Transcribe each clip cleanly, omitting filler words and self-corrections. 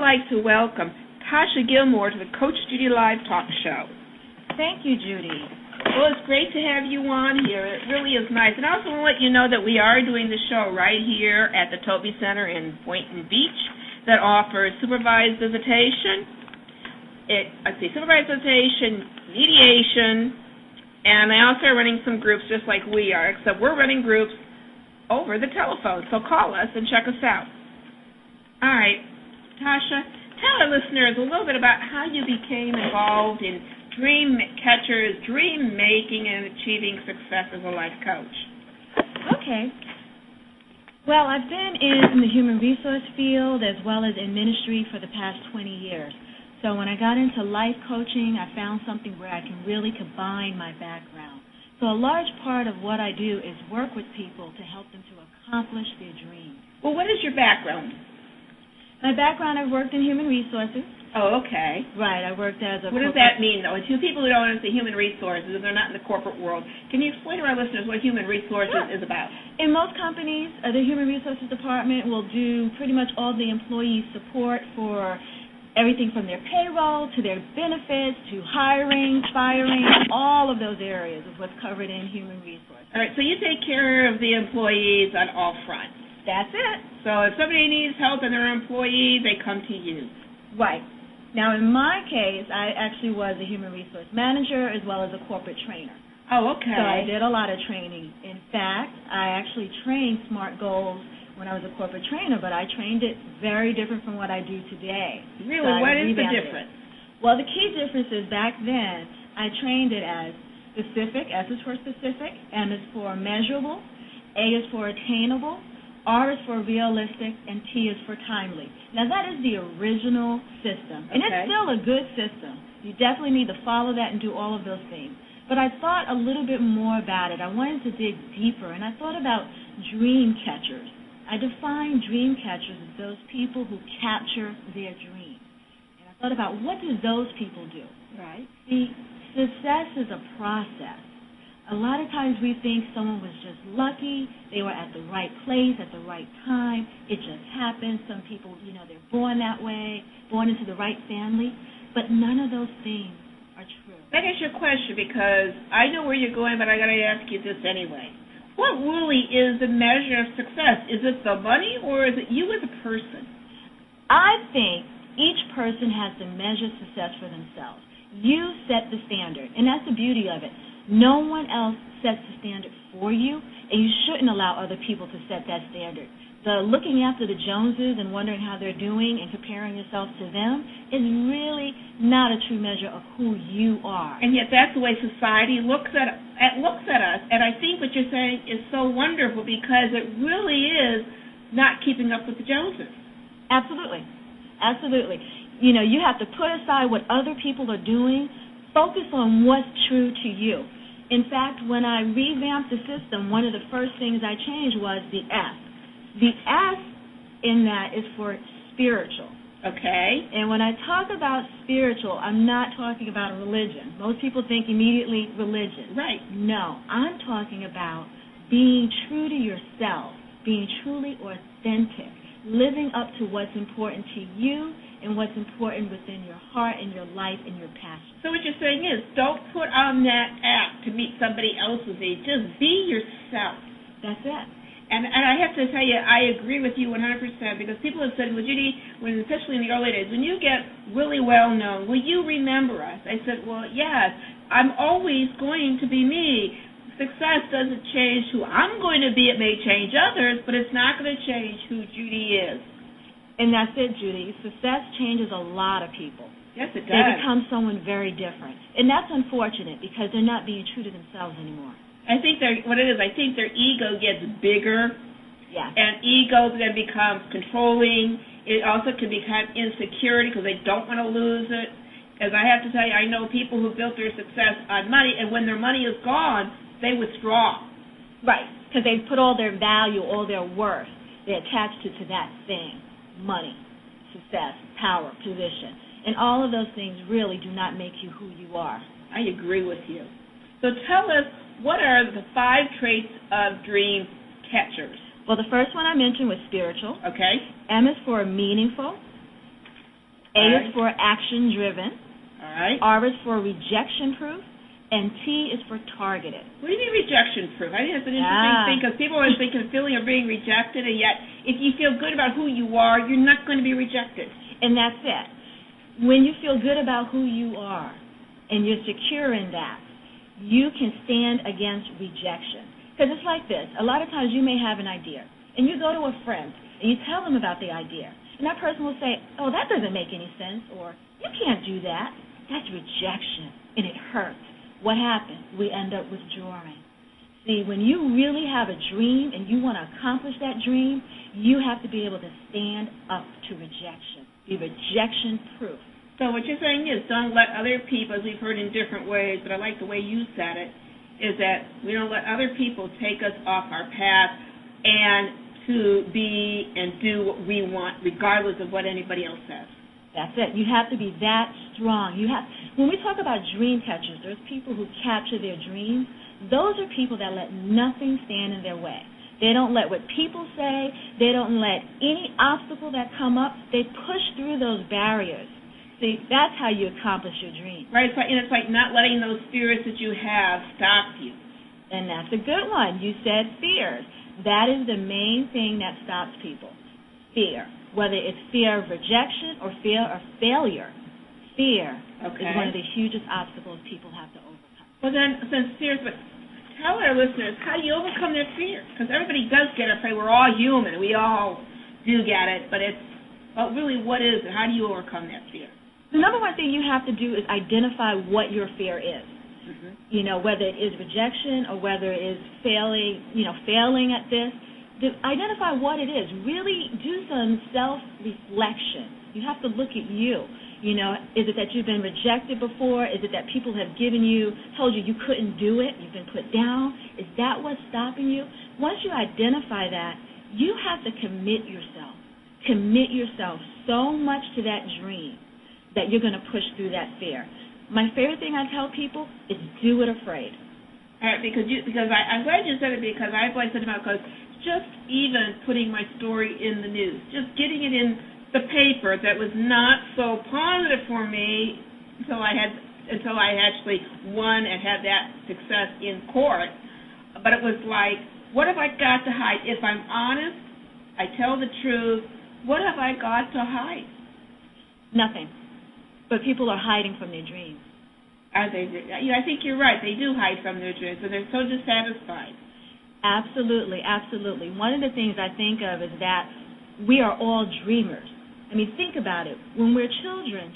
like to welcome Tashia Gilmore to the Coach Judy Live Talk Show. Thank you, Judy. Well, it's great to have you on here. It really is nice. And I also want to let you know that we are doing the show right here at the Toby Center in Boynton Beach that offers supervised visitation, mediation, and I also are running some groups just like we are, except we're running groups over the telephone. So call us and check us out. All right, Tasha, tell our listeners a little bit about how you became involved in dream catchers, dream making, and achieving success as a life coach. Okay. Well, I've been in the human resource field as well as in ministry for the past 20 years. So when I got into life coaching, I found something where I can really combine my background. So a large part of what I do is work with people to help them to accomplish their dreams. Well, what is your background? My background, I've worked in human resources. Oh, okay. Right, I worked as a What does that mean, though? To people who don't understand human resources, if they're not in the corporate world, can you explain to our listeners what human resources is about? In most companies, the human resources department will do pretty much all the employee support for everything from their payroll to their benefits to hiring, firing, all of those areas is what's covered in human resources. All right, so you take care of the employees on all fronts. That's it. So if somebody needs help and they're an employee, they come to you. Right. Now, in my case, I actually was a human resource manager as well as a corporate trainer. Oh, okay. So I did a lot of training. In fact, I actually trained SMART goals when I was a corporate trainer, but I trained it very different from what I do today. Really? So what is the difference? Well, the key difference is back then I trained it as specific, S is for specific, M is for measurable, A is for attainable, R is for realistic, and T is for timely. Now, that is the original system, and it's still a good system. You definitely need to follow that and do all of those things. But I thought a little bit more about it. I wanted to dig deeper, and I thought about dream catchers. I define dream catchers as those people who capture their dreams. And I thought about what do those people do? Right. See, success is a process. A lot of times we think someone was just lucky, they were at the right place at the right time, it just happened. Some people, they're born that way, born into the right family, but none of those things are true. That is your question because I know where you're going, but I got to ask you this anyway. What really is the measure of success? Is it the money or is it you as a person? I think each person has to measure success for themselves. You set the standard, and that's the beauty of it. No one else sets the standard for you, and you shouldn't allow other people to set that standard. The looking after the Joneses and wondering how they're doing and comparing yourself to them is really not a true measure of who you are. And yet that's the way society looks at us. And I think what you're saying is so wonderful because it really is not keeping up with the Joneses. Absolutely. Absolutely. You have to put aside what other people are doing, focus on what's true to you. In fact, when I revamped the system, one of the first things I changed was the S. The S in that is for spiritual. Okay. And when I talk about spiritual, I'm not talking about religion. Most people think immediately religion. Right. No, I'm talking about being true to yourself, being truly authentic, living up to what's important to you and what's important within your heart and your life and your passion. So what you're saying is don't put on that act to meet somebody else's needs. Just be yourself. That's it. And I have to tell you, I agree with you 100% because people have said, well, Judy, especially in the early days, when you get really well known, will you remember us? I said, well, yes, I'm always going to be me. Success doesn't change who I'm going to be. It may change others, but it's not going to change who Judy is. And that's it, Judy. Success changes a lot of people. Yes, it does. They become someone very different. And that's unfortunate because they're not being true to themselves anymore. I think their ego gets bigger. Yeah. And ego then becomes controlling. It also can become insecurity because they don't want to lose it. As I have to tell you, I know people who built their success on money, and when their money is gone, they withdraw. Right, because they put all their value, all their worth, they attached it to that thing. Money, success, power, position. And all of those things really do not make you who you are. I agree with you. So tell us, what are the 5 traits of dream catchers? Well, the first one I mentioned was spiritual. Okay. M is for meaningful. A is for action-driven. All right. R is for rejection-proof. And T is for targeted. What do you mean rejection-proof? I think that's an interesting thing because people always think of feeling of being rejected, and yet if you feel good about who you are, you're not going to be rejected. And that's it. When you feel good about who you are and you're secure in that, you can stand against rejection. Because it's like this. A lot of times you may have an idea, and you go to a friend, and you tell them about the idea. And that person will say, oh, that doesn't make any sense, or you can't do that. That's rejection, and it hurts. What happens? We end up withdrawing. See, when you really have a dream and you want to accomplish that dream, you have to be able to stand up to rejection, be rejection-proof. So what you're saying is don't let other people, as we've heard in different ways, but I like the way you said it, is that we don't let other people take us off our path and to be and do what we want, regardless of what anybody else says. That's it. You have to be that strong. When we talk about dream catchers, there's people who capture their dreams. Those are people that let nothing stand in their way. They don't let what people say. They don't let any obstacle that come up. They push through those barriers. See, that's how you accomplish your dream. Right, and it's like not letting those fears that you have stop you. And that's a good one. You said fears. That is the main thing that stops people, fear. Whether it's fear of rejection or fear of failure, fear is one of the hugest obstacles people have to overcome. Well, then, since fears, but tell our listeners, how do you overcome their fear? Because everybody does get afraid. We're all human. We all do get it, but really, what is it? How do you overcome that fear? The number one thing you have to do is identify what your fear is. Mm-hmm. You know, whether it is rejection or whether it is failing at this. Identify what it is. Really do some self-reflection. You have to look at you. You know, is it that you've been rejected before? Is it that people have told you couldn't do it? You've been put down? Is that what's stopping you? Once you identify that, you have to commit yourself. Commit yourself so much to that dream that you're going to push through that fear. My favorite thing I tell people is do it afraid. All right, because I'm glad you said it because I've always said about because just even putting my story in the news, just getting it in the paper that was not so positive for me until I actually won and had that success in court. But it was like, what have I got to hide? If I'm honest, I tell the truth, what have I got to hide? Nothing. But people are hiding from their dreams. Are they? I think you're right. They do hide from their dreams, and they're so dissatisfied. Absolutely, absolutely. One of the things I think of is that we are all dreamers. I mean, think about it. When we're children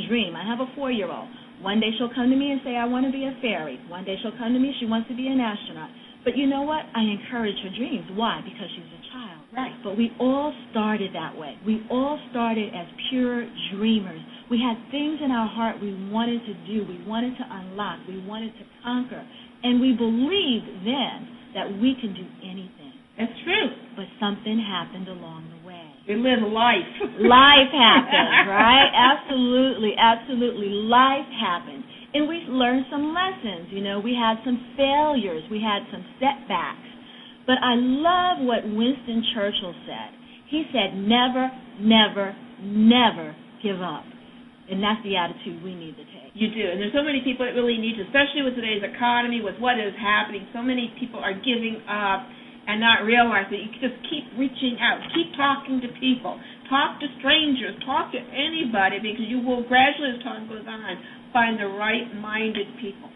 dream. I have a 4-year-old. One day she'll come to me and say, I want to be a fairy. One day she'll come to me, she wants to be an astronaut. But you know what? I encourage her dreams. Why? Because she's a child. Right. But we all started that way. We all started as pure dreamers. We had things in our heart we wanted to do. We wanted to unlock. We wanted to conquer. And we believed then that we can do anything. That's true. But something happened along the way. We live life. Life happened, right? Absolutely, absolutely. Life happened. And we learned some lessons. You know, we had some failures. We had some setbacks. But I love what Winston Churchill said. He said, never, never, never give up. And that's the attitude we need to take. You do. And there's so many people that really need to, especially with today's economy, with what is happening. So many people are giving up and not realize that you can just keep reaching out. Keep talking to people. Talk to strangers. Talk to anybody because you will gradually, as time goes on, find the right-minded people.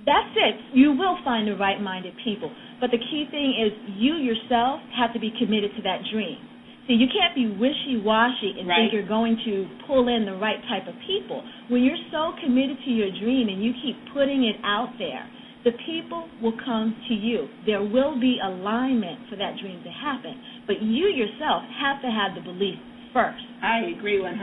That's it. You will find the right-minded people. But the key thing is you yourself have to be committed to that dream. See, you can't be wishy-washy and think you're going to pull in the right type of people. When you're so committed to your dream and you keep putting it out there, the people will come to you. There will be alignment for that dream to happen. But you yourself have to have the belief first. I agree 100%.